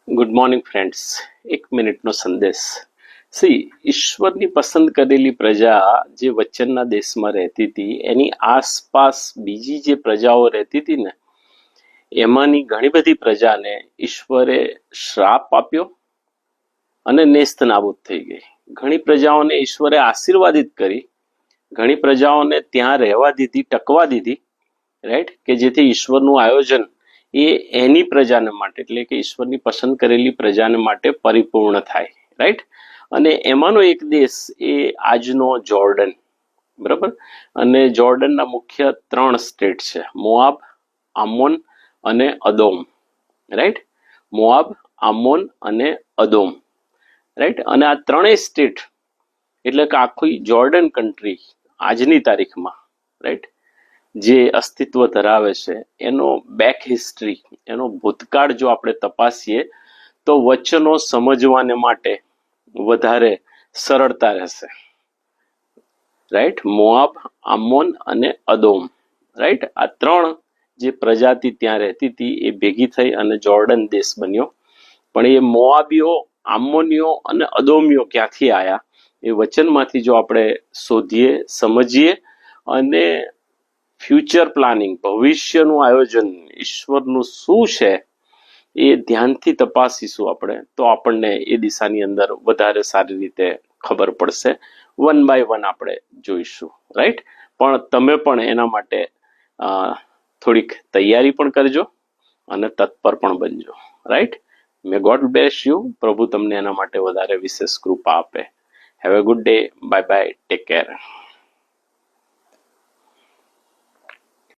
Good morning friends. 1 મિનિટનો સંદેશ. ઈશ્વરની પસંદ કરેલી પ્રજા જે વચનના દેશમાં રહેતી હતી એની આસપાસ બીજી જે પ્રજાઓ રહેતી હતી ને એમાંની ઘણી બધી પ્રજાને ઈશ્વરે શ્રાપ આપ્યો અને નેસ્ત નાબૂદ થઈ ગઈ. ઘણી પ્રજાઓને ઈશ્વરે આશીર્વાદિત કરી, ઘણી પ્રજાઓને ત્યાં રહેવા દીધી, ટકવા દીધી, રાઈટ, કે જેથી ઈશ્વરનું આયોજન એ એની પ્રજાને માટે, એટલે કે ઈશ્વરની પસંદ કરેલી પ્રજાને માટે પરિપૂર્ણ થાય, રાઈટ. અને એમાંનો એક દેશ એ આજનો જોર્ડન, બરાબર. અને જોર્ડનના મુખ્ય 3 સ્ટેટ છે: મોઆબ, આમોન અને અદોમ, રાઈટ. મોઆબ, આમોન અને અદોમ, રાઈટ. અને આ 3 સ્ટેટ એટલે કે આખી જોર્ડન કન્ટ્રી આજની તારીખમાં, રાઈટ, જે અસ્તિત્વ ધરાવે છે એનો બેક હિસ્ટ્રી, એનો ભૂતકાળ જો આપણે તપાસીએ તો વચનો સમજવાને માટે વધારે સરળતા રહેશે, રાઈટ. મોઆબ, આમોન અને અદોમ, રાઈટ. આ 3 જે પ્રજાતિ ત્યાં રહેતી હતી એ ભેગી થઈ અને જોર્ડન દેશ બન્યો. પણ એ મોઆબીઓ, આમોનીઓ અને અદોમીઓ ક્યાંથી આવ્યા એ વચનમાંથી જો આપણે શોધીએ, સમજીએ અને ફ્યુચર પ્લાનિંગ, ભવિષ્યનું આયોજન ઈશ્વરનું શું છે એ ધ્યાનથી તપાસીશું આપણે, તો આપણને એ દિશાની અંદર વધારે સારી રીતે ખબર પડશે. 1 બાય 1 આપણે જોઈશું, રાઈટ. પણ તમે પણ એના માટે થોડીક તૈયારી પણ કરજો અને તત્પર પણ બનજો, right. May God bless you. પ્રભુ તમને એના માટે વધારે વિશેષ કૃપા આપે. Have a good day. Bye bye. Take care.